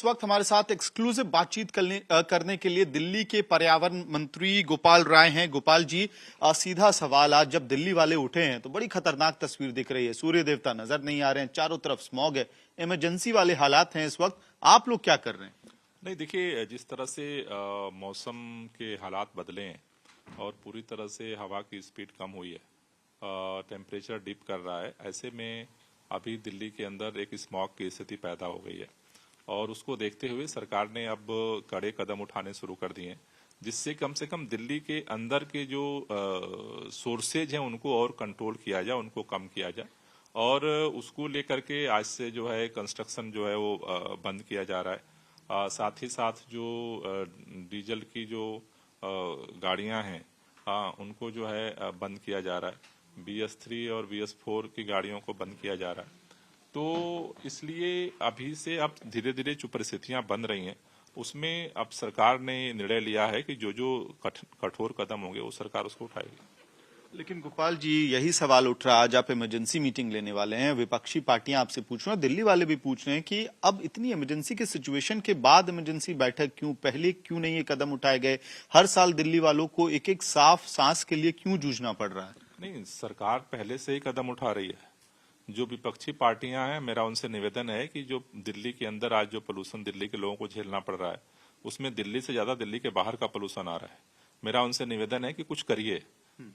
इस वक्त हमारे साथ एक्सक्लूसिव बातचीत करने के लिए दिल्ली के पर्यावरण मंत्री गोपाल राय हैं। गोपाल जी, सीधा सवाल, आज जब दिल्ली वाले उठे हैं तो बड़ी खतरनाक तस्वीर दिख रही है। सूर्य देवता नजर नहीं आ रहे हैं, चारों तरफ स्मॉग है, इमरजेंसी वाले हालात हैं इस वक्त। आप लोग क्या कर रहे हैं? नहीं, देखिए, जिस तरह से मौसम के हालात बदले हैं और पूरी तरह से हवा की स्पीड कम हुई है, टेम्परेचर डिप कर रहा है, ऐसे में अभी दिल्ली के अंदर एक स्मॉग की स्थिति पैदा हो गई है और उसको देखते हुए सरकार ने अब कड़े कदम उठाने शुरू कर दिए हैं, जिससे कम से कम दिल्ली के अंदर के जो सोर्सेज हैं उनको और कंट्रोल किया जाए, उनको कम किया जाए। और उसको लेकर के आज से जो है कंस्ट्रक्शन जो है वो बंद किया जा रहा है। साथ ही साथ जो डीजल की जो गाड़ियां हैं उनको जो है बंद किया जा रहा है। BS3 और BS4 की गाड़ियों को बंद किया जा रहा है। तो इसलिए अभी से अब धीरे धीरे जो परिस्थितियां बन रही हैं उसमें अब सरकार ने निर्णय लिया है कि जो जो कठोर कदम होंगे वो सरकार उसको उठाएगी। लेकिन गोपाल जी, यही सवाल उठ रहा है, आज आप इमरजेंसी मीटिंग लेने वाले हैं, विपक्षी पार्टियां आपसे पूछ रहे हैं, दिल्ली वाले भी पूछ रहे हैं कि अब इतनी इमरजेंसी के सिचुएशन के बाद इमरजेंसी बैठक क्यों, पहले क्यों नहीं ये कदम उठाए गए? हर साल दिल्ली वालों को एक एक साफ सांस के लिए क्यों जूझना पड़ रहा है? नहीं, सरकार पहले से ही कदम उठा रही है। जो विपक्षी पार्टियां हैं, मेरा उनसे निवेदन है कि जो दिल्ली के अंदर आज जो पोल्यूशन दिल्ली के लोगों को झेलना पड़ रहा है उसमें दिल्ली से ज्यादा दिल्ली के बाहर का पोल्यूशन आ रहा है। मेरा उनसे निवेदन है कि कुछ करिए।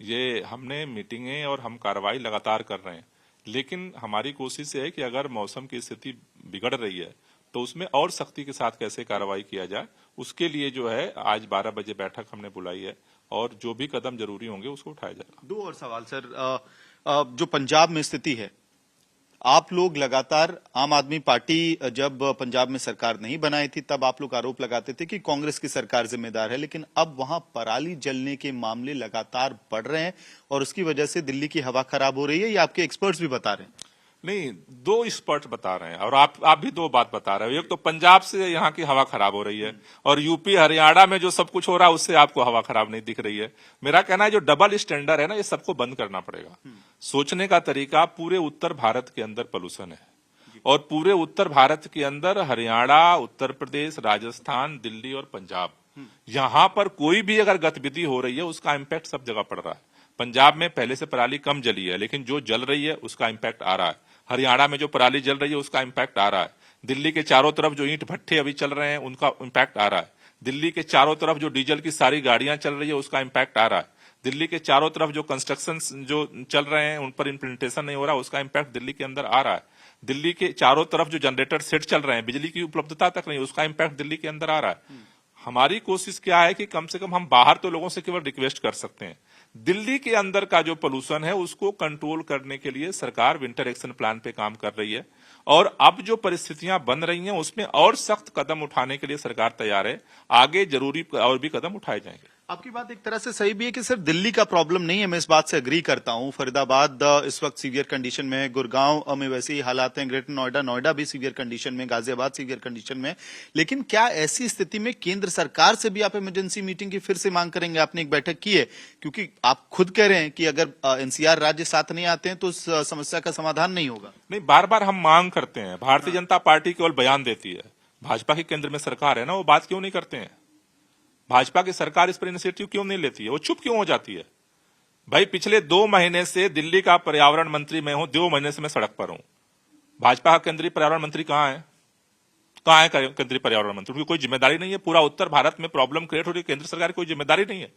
ये हमने मीटिंगें और हम कार्रवाई लगातार कर रहे हैं, लेकिन हमारी कोशिश है कि अगर मौसम की स्थिति बिगड़ रही है तो उसमें और सख्ती के साथ कैसे कार्रवाई किया जाए, उसके लिए जो है आज 12 बजे बैठक हमने बुलाई है और जो भी कदम जरूरी होंगे उसको उठाया जाएगा। दो और सवाल सर, जो पंजाब में स्थिति है, आप लोग लगातार, आम आदमी पार्टी जब पंजाब में सरकार नहीं बनाई थी तब आप लोग आरोप लगाते थे कि कांग्रेस की सरकार जिम्मेदार है, लेकिन अब वहां पराली जलने के मामले लगातार बढ़ रहे हैं और उसकी वजह से दिल्ली की हवा खराब हो रही है, ये आपके एक्सपर्ट्स भी बता रहे हैं। नहीं, दो एक्सपर्ट बता रहे हैं और आप भी दो बात बता रहे हो। एक तो पंजाब से यहाँ की हवा खराब हो रही है और यूपी हरियाणा में जो सब कुछ हो रहा है उससे आपको हवा खराब नहीं दिख रही है। मेरा कहना है जो डबल स्टैंडर्ड है ना, ये सबको बंद करना पड़ेगा। सोचने का तरीका, पूरे उत्तर भारत के अंदर पोल्यूशन है और पूरे उत्तर भारत के अंदर हरियाणा, उत्तर प्रदेश, राजस्थान, दिल्ली और पंजाब, यहाँ पर कोई भी अगर गतिविधि हो रही है उसका इम्पैक्ट सब जगह पड़ रहा है। पंजाब में पहले से पराली कम जली है लेकिन जो जल रही है उसका इम्पैक्ट आ रहा है। हरियाणा में जो पराली जल रही है उसका इम्पैक्ट आ रहा है। दिल्ली के चारों तरफ जो ईंट भट्ठे अभी चल रहे हैं उनका इम्पैक्ट आ रहा है। दिल्ली के चारों तरफ जो डीजल की सारी गाड़ियां चल रही है उसका इम्पैक्ट आ रहा है। दिल्ली के चारों तरफ जो कंस्ट्रक्शन जो चल रहे हैं उन पर इम्प्लीमेंटेशन नहीं हो रहा, उसका इम्पैक्ट दिल्ली के अंदर आ रहा है। दिल्ली के चारों तरफ जो जनरेटर सेट चल रहे हैं, बिजली की उपलब्धता तक नहीं, उसका इम्पैक्ट दिल्ली के अंदर आ रहा है। हमारी कोशिश क्या है कि कम से कम हम बाहर तो लोगों से केवल रिक्वेस्ट कर सकते हैं, दिल्ली के अंदर का जो पोल्यूशन है उसको कंट्रोल करने के लिए सरकार विंटर एक्शन प्लान पे काम कर रही है और अब जो परिस्थितियां बन रही हैं उसमें और सख्त कदम उठाने के लिए सरकार तैयार है। आगे जरूरी और भी कदम उठाए जाएंगे। आपकी बात एक तरह से सही भी है कि सिर्फ दिल्ली का प्रॉब्लम नहीं है, मैं इस बात से एग्री करता हूं। फरीदाबाद इस वक्त सीवियर कंडीशन में है, गुड़गांव में वैसे ही हालात हैं, ग्रेटर नोएडा भी सीवियर कंडीशन में, गाजियाबाद सीवियर कंडीशन में। लेकिन क्या ऐसी स्थिति में केंद्र सरकार से भी आप इमरजेंसी मीटिंग की फिर से मांग करेंगे? आपने एक बैठक की है, क्योंकि आप खुद कह रहे हैं कि अगर NCR राज्य साथ नहीं आते हैं तो उस समस्या का समाधान नहीं होगा। नहीं, बार बार हम मांग करते हैं। भारतीय जनता पार्टी केवल बयान देती है, भाजपा की केंद्र में सरकार है ना, वो बात क्यों नहीं करते हैं? भाजपा की सरकार इस पर इनिशिएटिव क्यों नहीं लेती है? वो चुप क्यों हो जाती है? भाई, पिछले 2 महीने से दिल्ली का पर्यावरण मंत्री मैं हूं, 2 महीने से मैं सड़क पर हूं। भाजपा का केंद्रीय पर्यावरण मंत्री कहां है? कहां है केंद्रीय पर्यावरण मंत्री? उनकी कोई जिम्मेदारी नहीं है। पूरा उत्तर भारत में प्रॉब्लम क्रिएट हो रही है, केंद्र सरकार की कोई जिम्मेदारी नहीं है।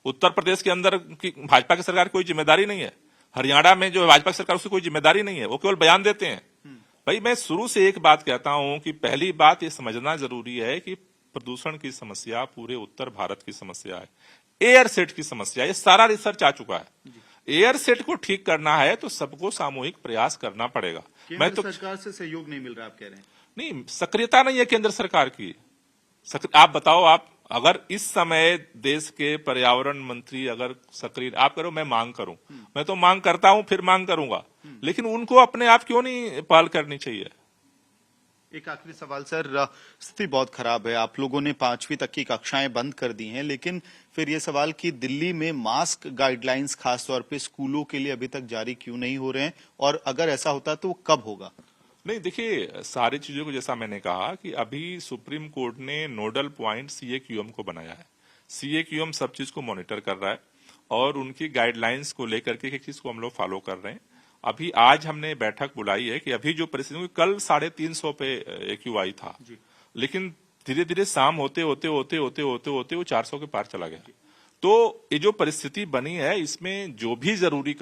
उत्तर प्रदेश के अंदर की भाजपा की सरकार की कोई जिम्मेदारी नहीं है। हरियाणा में जो भाजपा की सरकार उसकी कोई जिम्मेदारी नहीं है, वो केवल बयान देते हैं। भाई, मैं शुरू से एक बात कहता हूं कि पहली बात ये समझना जरूरी है कि प्रदूषण की समस्या पूरे उत्तर भारत की समस्या है, एयर सेट की समस्या, ये सारा रिसर्च आ चुका है। एयर सेट को ठीक करना है तो सबको सामूहिक प्रयास करना पड़ेगा। मैं तो सरकार से सहयोग नहीं मिल रहा, आप कह रहे हैं? नहीं, सक्रियता नहीं है केंद्र सरकार की। आप बताओ, आप अगर इस समय देश के पर्यावरण मंत्री अगर सक्रिय, आप करो मैं मांग करूं, मैं तो मांग करता हूं, फिर मांग करूंगा, लेकिन उनको अपने आप क्यों नहीं पहल करनी चाहिए? एक आखिरी सवाल सर, स्थिति बहुत खराब है, आप लोगों ने 5वीं तक की कक्षाएं बंद कर दी हैं, लेकिन फिर ये सवाल कि दिल्ली में मास्क गाइडलाइंस खासतौर पे स्कूलों के लिए अभी तक जारी क्यों नहीं हो रहे हैं, और अगर ऐसा होता तो वो कब होगा? नहीं, देखिए सारी चीजों को जैसा मैंने कहा कि अभी सुप्रीम कोर्ट ने नोडल पॉइंट सीएक्यूएम को बनाया है। सीएक्यूएम सब चीज को मॉनिटर कर रहा है और उनकी गाइडलाइंस को लेकर के एक चीज को हम लोग फॉलो कर रहे हैं। अभी आज हमने बैठक बुलाई है कि अभी जो परिस्थिति, कल 350 पे एक्यूआई था, लेकिन धीरे धीरे शाम होते होते होते होते होते होते वो 400 के पार चला गया। तो ये जो परिस्थिति बनी है, इसमें जो भी जरूरी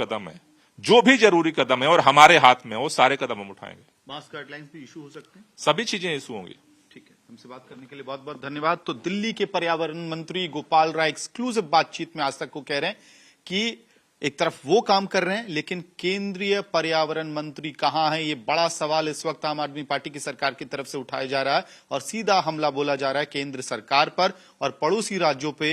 कदम है और हमारे हाथ में, वो सारे कदम हम उठाएंगे। मास्क गाइडलाइंस भी इशू हो सकते हैं, सभी चीजें इशू होंगी। ठीक है, हमसे बात करने के लिए बहुत बहुत धन्यवाद। तो दिल्ली के पर्यावरण मंत्री गोपाल राय एक्सक्लूसिव बातचीत में आज तक को कह रहे हैं कि एक तरफ वो काम कर रहे हैं, लेकिन केंद्रीय पर्यावरण मंत्री कहां है, ये बड़ा सवाल इस वक्त आम आदमी पार्टी की सरकार की तरफ से उठाया जा रहा है और सीधा हमला बोला जा रहा है केंद्र सरकार पर और पड़ोसी राज्यों पे,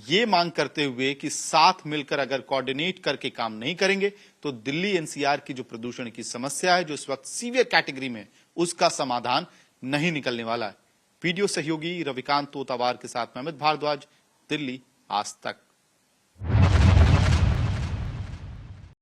ये मांग करते हुए कि साथ मिलकर अगर कोऑर्डिनेट करके काम नहीं करेंगे तो दिल्ली एनसीआर की जो प्रदूषण की समस्या है, जो इस वक्त सीवियर कैटेगरी में, उसका समाधान नहीं निकलने वाला है। वीडियो सहयोगी रविकांत तोतावार के साथ मैं अमित भारद्वाज, दिल्ली, आज तक।